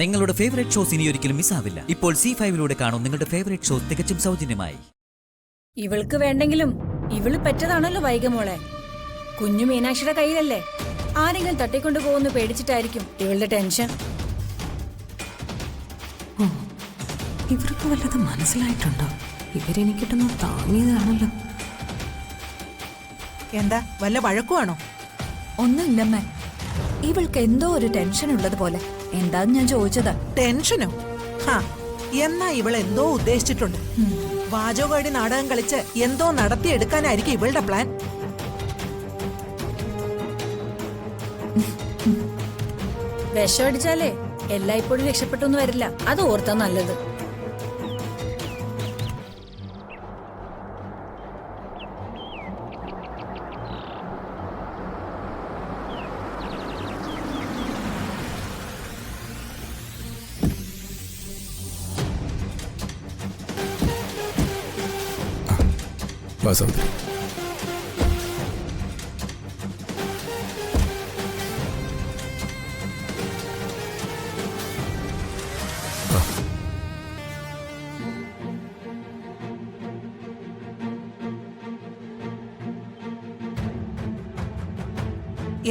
നിങ്ങളുടെ favourite shows ഇനി ഒരിക്കലും മിസ്സാവില്ല. ഇപ്പോൾ C5 കാണും നിങ്ങളുടെ ഫേവറേറ്റ് ഷോസ് തികച്ചും സൗജന്യമായി. ഇവൾക്ക് വേണ്ടെങ്കിലും ഇവള് പെറ്റതാണല്ലോ വൈകമോളെ. കുഞ്ഞു മീനാക്ഷിയുടെ കയ്യിലല്ലേ. ആരെങ്കിലും തട്ടിക്കൊണ്ടു പോകുന്നു പേടിച്ചിട്ടായിരിക്കും ഇവളുടെ ടെൻഷൻ. ഇവർക്ക് വല്ലത് മനസ്സിലായിട്ടുണ്ടോ? ഇവരെനിക്കിട്ടൊന്നും താങ്ങിയതാണല്ലോ. എന്താ വല്ല വഴക്കുവാണോ? ഒന്നുമില്ലമ്മ, ഇവൾക്ക് എന്തോ ഒരു ടെൻഷൻ ഉള്ളത് പോലെ. എന്താന്ന് ഞാൻ ചോദിച്ചതാ. ടെൻഷനോ? ഹാ, എന്നാ ഇവൾ എന്തോ ഉദ്ദേശിച്ചിട്ടുണ്ട്. വാചകോടി നാടകം കളിച്ച് എന്തോ നടത്തിയെടുക്കാനായിരിക്കും ഇവളുടെ പ്ലാൻ. വിഷം അടിച്ചാലേ എല്ലായ്പ്പോഴും രക്ഷപ്പെട്ടൊന്നും വരില്ല. അത് ഓർത്താ നല്ലത്. വാസവതി,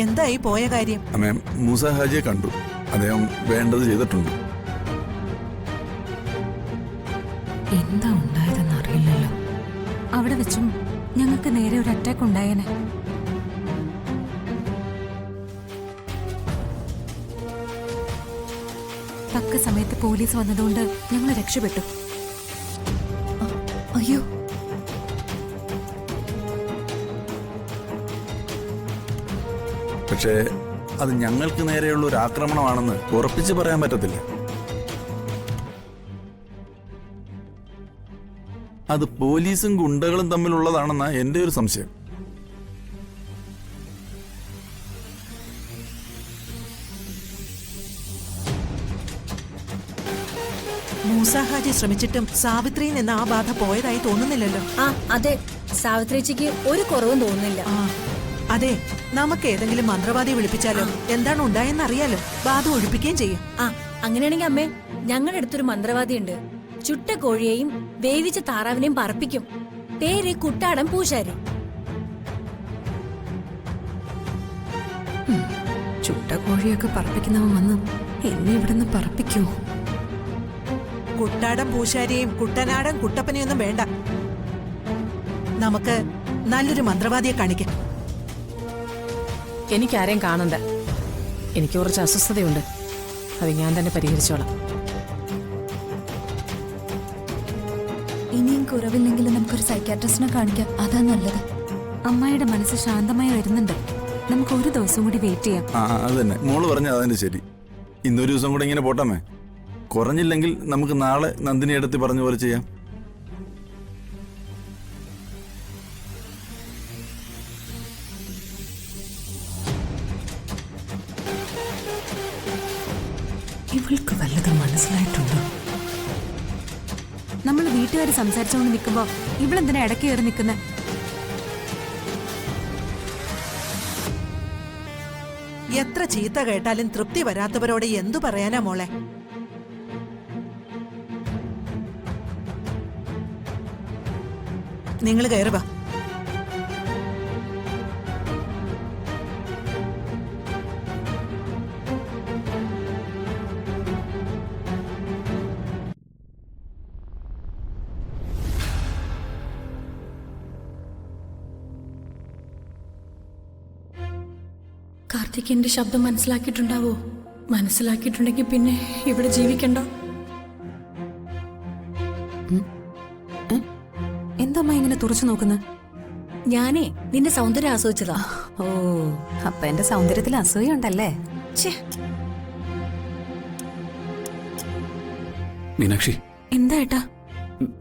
എന്തായി പോയ കാര്യം? അമ്മേ, മൂസ ഹാജിയെ കണ്ടു. അദ്ദേഹം വേണ്ടത് ചെയ്തിട്ടുണ്ട്. എന്താ ഉണ്ടായതെന്ന് അറിയില്ലല്ലോ. അവിടെ വെച്ചും ഞങ്ങൾക്ക് നേരെ ഒരു അറ്റാക്ക് ഉണ്ടായേനെ. തക്ക സമയത്ത് പോലീസ് വന്നതുകൊണ്ട് ഞങ്ങൾ രക്ഷപ്പെട്ടു. അയ്യോ, പക്ഷേ അത് ഞങ്ങൾക്ക് നേരെയുള്ള ഒരു ആക്രമണമാണെന്ന് ഉറപ്പിച്ച് പറയാൻ പറ്റത്തില്ല. അത് പോലീസും ഗുണ്ടകളും തമ്മിലുള്ളതാണെന്ന എന്റെ ഒരു സംശയം. മൂസ ഹാജി ശ്രമിച്ചിട്ടും സാവിത്രിയിൽ നിന്ന് ആ ബാധ പോയതായി തോന്നുന്നില്ലല്ലോ. ആ അതെ, സാവിത്രിച്ചിക്ക് ഒരു കുറവും തോന്നുന്നില്ല. ആ അതെ, നമുക്ക് ഏതെങ്കിലും മന്ത്രവാദിയെ വിളിപ്പിച്ചാലോ? എന്താണ് ഉണ്ടായെന്ന് അറിയാലോ. ബാധ ഒഴിപ്പിക്കുകയും ചെയ്യും. ആ അങ്ങനെയാണെങ്കിൽ അമ്മേ, ഞങ്ങളുടെ അടുത്തൊരു മന്ത്രവാദിയുണ്ട്. ചുട്ട കോഴിയെയും വേവിച്ച താറാവിനെയും പറപ്പിക്കും. പേര് കുട്ടാടൻ പൂശാരി. ചുട്ട കോഴിയൊക്കെ പറപ്പിക്കുന്നവൻ വന്ന് എന്നെ ഇവിടുന്ന് പറപ്പിക്കൂ. കുട്ടാടൻ പൂശാരിയെയും കുട്ടനാടൻ കുട്ടപ്പനെയൊന്നും വേണ്ട. നമുക്ക് നല്ലൊരു മന്ത്രവാദിയെ കാണിക്കാം. എനിക്കാരെയും കാണണ്ട. എനിക്ക് കുറച്ച് അസ്വസ്ഥതയുണ്ട്. അത് ഞാൻ തന്നെ പരിഹരിച്ചോളാം. ഇനിയും കുറവില്ലെങ്കിൽ നമുക്കൊരു സൈക്കാട്രിസ്റ്റിനെ കാണിക്കാം. അതാ നല്ലത്. അമ്മായിയുടെ മനസ്സ് ശാന്തമായി വരുന്നുണ്ട്. നമുക്ക് ഒരു ദിവസം കൂടി വെയിറ്റ് ചെയ്യാം. അത് തന്നെ മോള് പറഞ്ഞ അതിന്റെ ശരി. ഇന്നൊരു ദിവസം കൂടെ ഇങ്ങനെ പോട്ടാമേ. കുറഞ്ഞില്ലെങ്കിൽ നമുക്ക് നാളെ നന്ദിനി എടുത്ത് പറഞ്ഞ പോലെ ചെയ്യാം. ഇവൾക്ക് വല്ലതും മനസ്സിലായിട്ടുണ്ടോ? നമ്മൾ വീട്ടുകാർ സംസാരിച്ചുകൊണ്ട് നിൽക്കുമ്പോ ഇവളെന്തിനാ ഇടയ്ക്ക് കയറി നിൽക്കുന്നത്? എത്ര ചീത്ത കേട്ടാലും തൃപ്തി വരാത്തവരോട് എന്തു പറയാനാ മോളെ? നിങ്ങൾ കയറുക. കാർത്തിക് എന്റെ ശബ്ദം മനസ്സിലാക്കിയിട്ടുണ്ടാവോ? മനസ്സിലാക്കിയിട്ടുണ്ടെങ്കിൽ പിന്നെ ഇവിടെ ജീവിക്കണ്ടോ? എന്താ ഇങ്ങനെ തുറച്ചു നോക്കുന്നത്? ഞാനേ നിന്റെ സൗന്ദര്യം ആസ്വദിച്ചതാ. ഓ, അപ്പൊ എന്റെ സൗന്ദര്യത്തിൽ അസൂയുണ്ടല്ലേ? മീനാക്ഷി, എന്താ ഏട്ടാ?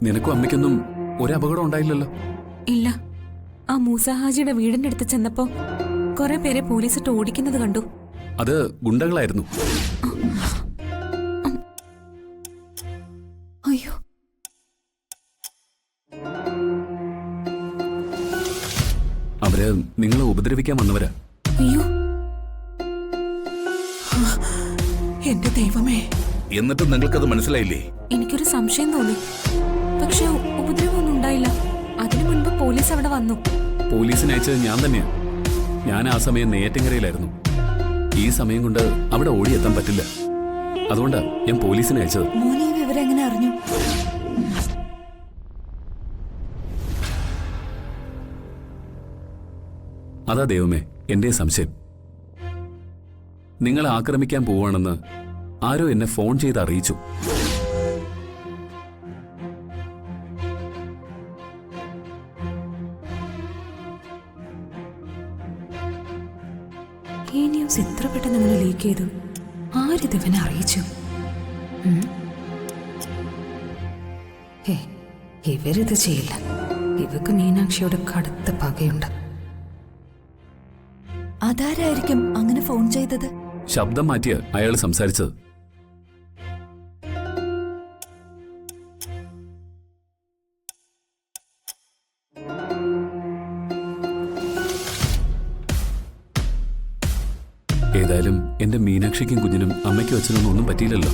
നിനക്കും അമ്മയ്ക്കൊന്നും ഒരു അപകടം ഉണ്ടായില്ലല്ലോ? ഇല്ല. ആ മൂസ ഹാജിയുടെ വീടിന്റെ അടുത്ത് ചെന്നപ്പോ കുറെ പേരെ പോലീസ് ഇട്ട് ഓടിക്കുന്നത് കണ്ടു. അത് ഗുണ്ടകളായിരുന്നു. അയ്യോ, അവര് നിങ്ങളെ ഉപദ്രവിക്കാൻ വന്നവരാ. അയ്യോ, എന്റെ ദൈവമേ, എന്നിട്ട് നിങ്ങൾക്കത് മനസ്സിലായില്ലേ? എനിക്കൊരു സംശയം തോന്നി, പക്ഷെ ഉപദ്രവമൊന്നും ഉണ്ടായില്ല. അതിനു മുൻപ് പോലീസ് അവിടെ വന്നു. പോലീസിനെ അയച്ചത് ഞാൻ തന്നെയാ. ഞാൻ ആ സമയം നെയ്യാറ്റിൻകരയിലായിരുന്നു. ഈ സമയം കൊണ്ട് അവിടെ ഓടിയെത്താൻ പറ്റില്ല. അതുകൊണ്ടാ ഞാൻ പോലീസിനെ അയച്ചത്. മോനെ ഈ വിവരം എങ്ങനെ അറിഞ്ഞു? അതാ ദൈവമേ എന്റെ സംശയം. നിങ്ങളെ ആക്രമിക്കാൻ പോവാണെന്ന് ആരോ എന്നെ ഫോൺ ചെയ്ത് അറിയിച്ചു. ഈ ന്യൂസ് ഇത്ര പെട്ടെന്ന് അങ്ങനെ ലീക്ക് ചെയ്തു? ആരിതിവനെ അറിയിച്ചു? ഇവരിത് ചെയ്യില്ല. ഇവക്ക് മീനാക്ഷിയോട് കടുത്ത പകയുണ്ട്. അതാരായിരിക്കും അങ്ങനെ ഫോൺ ചെയ്തത്? ശബ്ദം മാറ്റിയ അയാൾ സംസാരിച്ചത്. ഏതായാലും എന്റെ മീനാക്ഷിക്കും കുഞ്ഞിനും അമ്മയ്ക്കും അച്ഛനൊന്നും ഒന്നും പറ്റിയില്ലല്ലോ.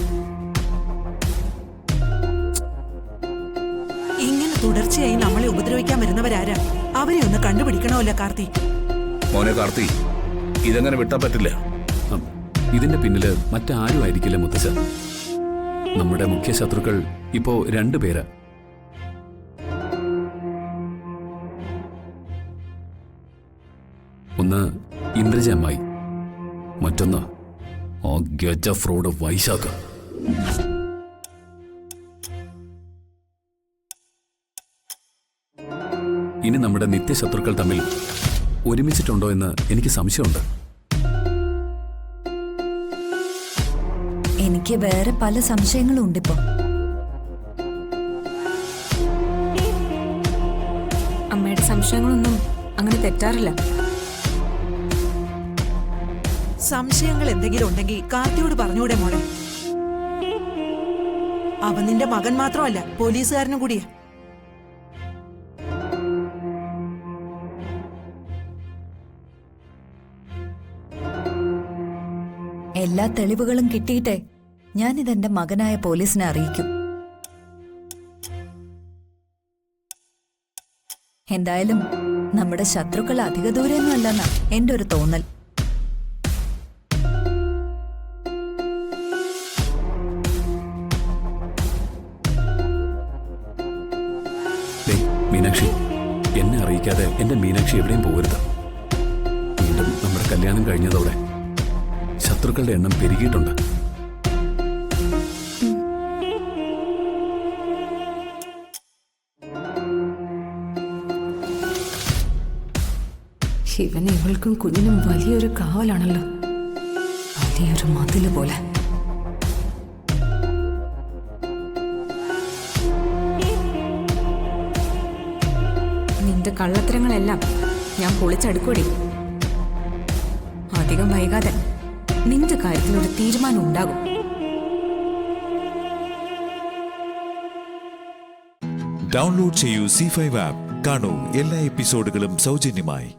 ഇങ്ങനെ തുടർച്ചയായി നമ്മളെ ഉപദ്രവിക്കാൻ വരുന്നവരാരാ? അവരെ ഒന്ന് കണ്ടുപിടിക്കണമല്ലോ കാർത്തി. മോനെ കാർത്തി, ഇതങ്ങനെ വിട്ടാൻ പറ്റില്ല. ഇതിന്റെ പിന്നില് മറ്റാരും ആയിരിക്കില്ല മുത്തച്ഛ. നമ്മുടെ മുഖ്യ ശത്രുക്കൾ ഇപ്പോ 2 പേരാ. ഒന്ന് ഇന്ദ്രജ അമ്മായി, മറ്റൊന്ന് ആ ഗജ ഫ്രോഡ് വൈശാഖ്. ഇനി നമ്മുടെ നിത്യശത്രുക്കൾ തമ്മിൽ ഒരുമിച്ചിട്ടുണ്ടോ എന്ന് എനിക്ക് സംശയമുണ്ട്. എനിക്ക് വേറെ പല സംശയങ്ങളും ഉണ്ടിപ്പോ. അമ്മയുടെ സംശയങ്ങളൊന്നും അങ്ങനെ തെറ്റാറില്ല. സംശയങ്ങൾ എന്തെങ്കിലും ഉണ്ടെങ്കിൽ കാർത്തിയോട് പറഞ്ഞൂടെ മോളെ? അവൻ നിന്റെ മകൻ മാത്രമല്ല, പോലീസുകാരനും കൂടിയാ. എല്ലാ തെളിവുകളും കിട്ടിയിട്ടേ ഞാനിതെന്റെ മകനായ പോലീസിനെ അറിയിക്കും. എന്തായാലും നമ്മുടെ ശത്രുക്കൾ അധിക ദൂരെയൊന്നും അല്ലെന്നാ എന്റെ ഒരു തോന്നൽ. മീനാക്ഷി, എന്നെ അറിയിക്കാതെ എന്റെ മീനാക്ഷി എവിടെയും പോകരുത്. വീണ്ടും നമ്മുടെ കല്യാണം കഴിഞ്ഞതോടെ ശത്രുക്കളുടെ എണ്ണം പെരുകിയിട്ടുണ്ട്. ഇവൻ ഇവൾക്കും കുഞ്ഞിനും വലിയൊരു കാവലാണല്ലോ, വലിയൊരു മതില് പോലെ. നിന്റെ കള്ളത്തരങ്ങളെല്ലാം ഞാൻ പൊളിച്ചടുക്കൂടി. അധികം വൈകാതെ നിന്റെ കാര്യത്തിലൊരു തീരുമാനം ഉണ്ടാകും. ഡൗൺലോഡ് ചെയ്യൂ C5 ആപ്പ്. കാണൂ എല്ലാ എപ്പിസോഡുകളും സൗജന്യമായി.